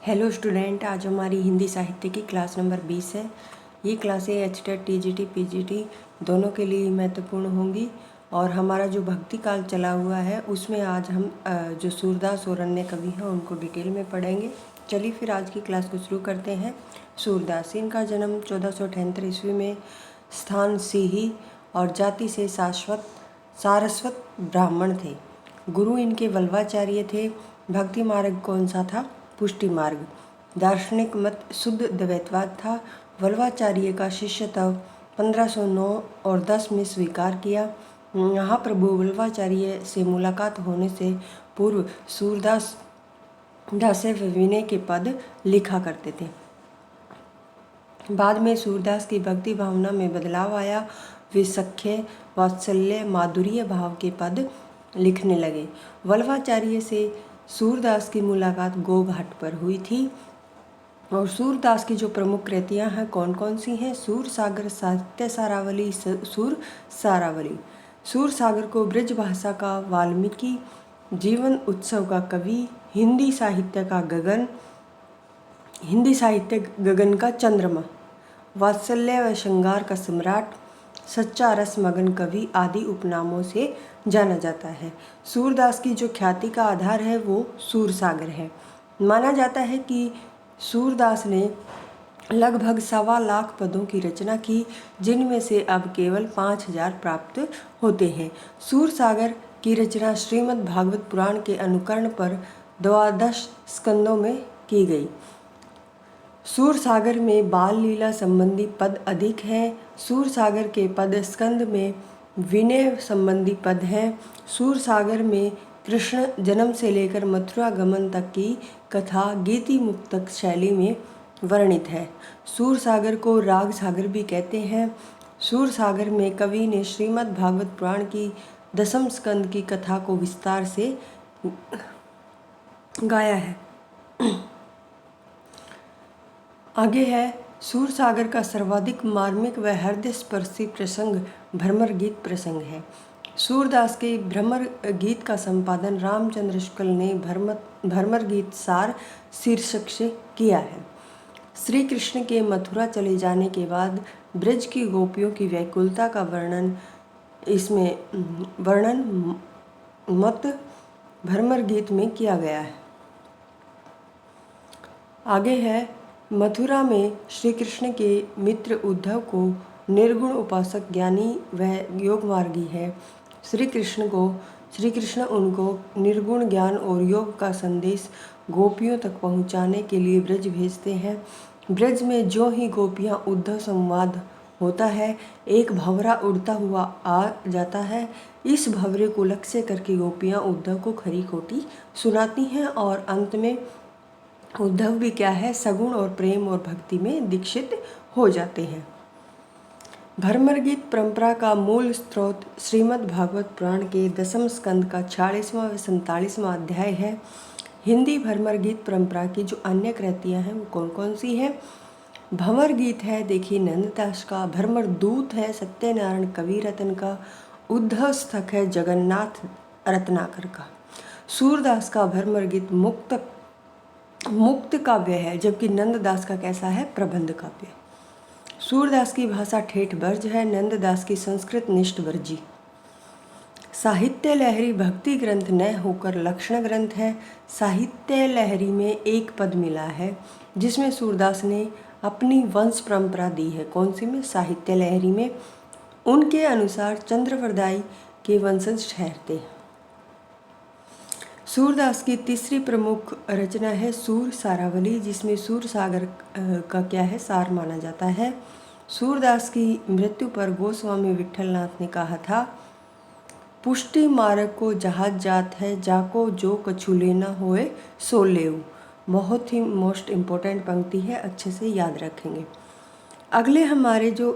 Hello student, आज हमारी हिंदी साहित्य की क्लास नंबर 20 है। ये क्लासें एचटेट टीजीटी पीजीटी दोनों के लिए महत्वपूर्ण होंगी। और हमारा जो भक्ति काल चला हुआ है उसमें आज हम जो सूरदास और अन्य कवि हैं उनको डिटेल में पढ़ेंगे। चलिए फिर आज की क्लास को शुरू करते हैं। सूरदास, इनका जन्म 1478 ईस्वी में, स्थान सीही और जाति से सारस्वत ब्राह्मण थे। गुरु इनके वल्लभाचार्य थे। भक्ति मार्ग कौन सा था? पुष्टि मार्ग। दार्शनिक मत शुद्ध द्वैतवाद था। वल्लभाचार्य का शिष्यत्व 1509 और 10 में स्वीकार किया। महाप्रभु वल्लभाचार्य से मुलाकात होने से पूर्व सूरदास दासे विनय के पद लिखा करते थे। बाद में सूरदास की भक्ति भावना में बदलाव आया। वे सख्य, वात्सल्य, माधुर्य भाव के पद लिखने लगे। वल्लभाचार्य से सूरदास की मुलाकात गोघाट पर हुई थी। और सूरदास की जो प्रमुख कृतियां हैं कौन कौन सी हैं? सूर सागर, साहित्य सारावली, सूर सारावली। सूर सागर को ब्रज भाषा का वाल्मीकि, जीवन उत्सव का कवि, हिंदी साहित्य गगन का चंद्रमा, वात्सल्य व श्रृंगार का सम्राट, सच्चा रस मगन कवि आदि उपनामों से जाना जाता है। सूरदास की जो ख्याति का आधार है वो सूरसागर है। माना जाता है कि सूरदास ने लगभग 1.25 लाख पदों की रचना की, जिनमें से अब केवल 5000 प्राप्त होते हैं। सूरसागर की रचना श्रीमद् भागवत पुराण के अनुकरण पर 12 स्कंदों में की गई। सूरसागर में बाल लीला संबंधी पद अधिक हैं। सूरसागर के पद स्कंद में विनय संबंधी पद हैं। सूरसागर में कृष्ण जन्म से लेकर मथुरा गमन तक की कथा गीति मुक्तक शैली में वर्णित है। सूरसागर को राग सागर भी कहते हैं। सूरसागर में कवि ने श्रीमद् भागवत पुराण की 10वें स्कंद की कथा को विस्तार से गाया है। आगे है, सूरसागर का सर्वाधिक मार्मिक व हृदय स्पर्शी प्रसंग भ्रमर गीत प्रसंग है। सूरदास के भ्रमर गीत का संपादन रामचंद्र शुक्ल ने भ्रमर गीत सार शीर्षक से किया है। श्री कृष्ण के मथुरा चले जाने के बाद ब्रज की गोपियों की व्याकुलता का वर्णन मत भ्रमर गीत में किया गया है। आगे है, मथुरा में श्री कृष्ण के मित्र उद्धव को निर्गुण उपासक ज्ञानी व योगमार्गी है। श्री कृष्ण उनको निर्गुण ज्ञान और योग का संदेश गोपियों तक पहुंचाने के लिए ब्रज भेजते हैं। ब्रज में जो ही गोपियां उद्धव संवाद होता है, एक भंवरा उड़ता हुआ आ जाता है। इस भंवरे को लक्ष्य करके गोपियां उद्धव को खरी खोटी सुनाती हैं और अंत में उद्धव भी क्या है, सगुण और प्रेम और भक्ति में दीक्षित हो जाते हैं। भ्रमर गीत परंपरा का मूल स्रोत श्रीमद् भागवत पुराण के 10वें स्कंद का 46वां व 47वां अध्याय है। हिंदी भ्रमर गीत परंपरा की जो अन्य कृतियां हैं वो कौन कौन सी हैं? भंवर गीत है, देखिए, नंददास का। भ्रमर दूत है, सत्यनारायण कवि रतन का। उद्धव स्थक है, जगन्नाथ रत्नाकर का। सूरदास का भ्रमर गीत मुक्त काव्य है, जबकि नंददास का कैसा है? प्रबंध काव्य। सूरदास की भाषा ठेठ ब्रज है, नंददास की संस्कृत निष्ठ ब्रजी। साहित्य लहरी भक्ति ग्रंथ न होकर लक्षण ग्रंथ है। साहित्य लहरी में एक पद मिला है जिसमें सूरदास ने अपनी वंश परंपरा दी है। कौन सी में? साहित्य लहरी में। उनके अनुसार चंद्रवरदाई के वंशज ठहरते हैं। सूरदास की तीसरी प्रमुख रचना है सूर सारावली, जिसमें सूर सागर का क्या है? सार माना जाता है। सूरदास की मृत्यु पर गोस्वामी विठलनाथ ने कहा था, पुष्टि मार्ग को जहाज जात है, जाको जो कछु लेना होए सो लेऊ। बहुत ही मोस्ट इम्पोर्टेंट पंक्ति है, अच्छे से याद रखेंगे। अगले हमारे जो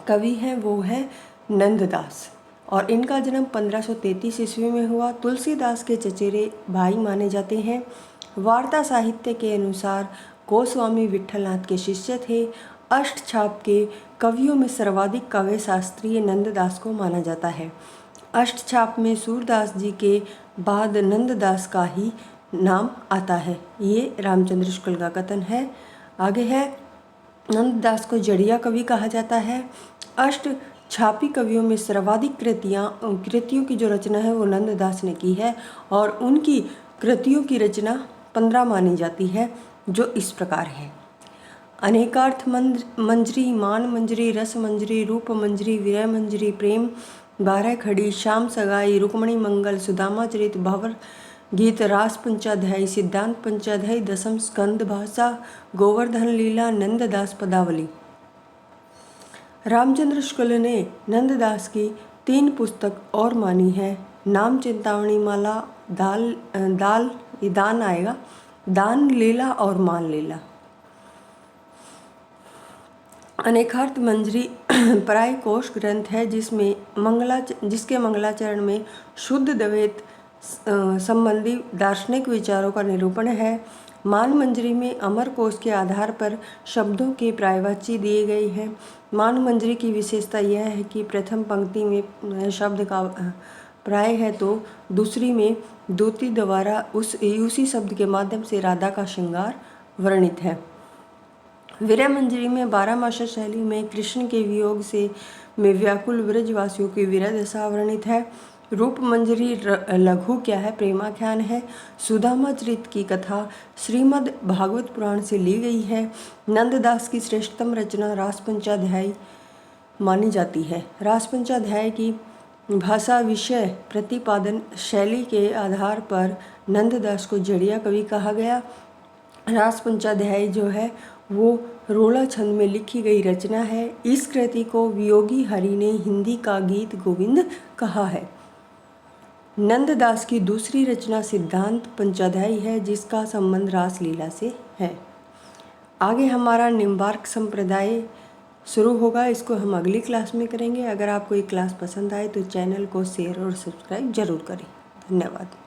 कवि हैं वो हैं नंददास, और इनका जन्म 1533 ईस्वी में हुआ। तुलसीदास के चचेरे भाई माने जाते हैं। वार्ता साहित्य के अनुसार गोस्वामी विठलनाथ के शिष्य थे। अष्टछाप के कवियों में सर्वाधिक काव्य शास्त्रीय नंददास को माना जाता है। अष्टछाप में सूरदास जी के बाद नंददास का ही नाम आता है। ये रामचंद्र शुक्ल का कथन है। आगे है, नंददास को जड़िया कवि कहा जाता है। अष्ट छापी कवियों में सर्वाधिक कृतियों की जो रचना है वो नंददास ने की है और उनकी कृतियों की रचना 15 मानी जाती है, जो इस प्रकार है। अनेकार्थ मंजरी, मान मंजरी, रस मंजरी, रूप मंजरी, विरह मंजरी, प्रेम 12 खड़ी, श्याम सगाई, रुक्मणी मंगल, सुदामा चरित, भंवर गीत, रास पंचाध्यायी, सिद्धांत पंचाध्यायी, दसम स्कंद, भाषा, गोवर्धन लीला, नंददास पदावली। रामचंद्र शुक्ल ने नंददास की 3 पुस्तक और मानी है। नाम चिंतामणि माला, दान आएगा, दान लीला और मान लीला। अनेकार्थ मंजरी प्राय कोश ग्रंथ है जिसके मंगलाचरण में शुद्ध द्वैत संबंधी दार्शनिक विचारों का निरूपण है। मान मंजरी में अमर कोश के आधार पर शब्दों के प्रायवाची दिए गए हैं। मान मंजरी की विशेषता यह है कि प्रथम पंक्ति में शब्द का प्राय है तो दूसरी में दूती द्वारा उसी शब्द के माध्यम से राधा का श्रृंगार वर्णित है। विरह मंजरी में 12 मासा शैली में कृष्ण के वियोग से में व्याकुल ब्रजवासियों की विरह दशा वर्णित है। रूप मंजरी लघु क्या है, प्रेमाख्यान है। सुदामा चरित की कथा श्रीमद् भागवत पुराण से ली गई है। नंददास की श्रेष्ठतम रचना रास पंचाध्यायी मानी जाती है। रास पंचाध्याय की भाषा, विषय, प्रतिपादन, शैली के आधार पर नंददास को जड़िया कवि कहा गया। रास पंचाध्यायी जो है वो रोला छंद में लिखी गई रचना है। इस कृति को वियोगी हरि ने हिंदी का गीत गोविंद कहा है। नंददास की दूसरी रचना सिद्धांत पंचाध्यायी है जिसका संबंध रास लीला से है। आगे हमारा निम्बार्क संप्रदाय शुरू होगा, इसको हम अगली क्लास में करेंगे। अगर आपको ये क्लास पसंद आए तो चैनल को शेयर और सब्सक्राइब जरूर करें। धन्यवाद।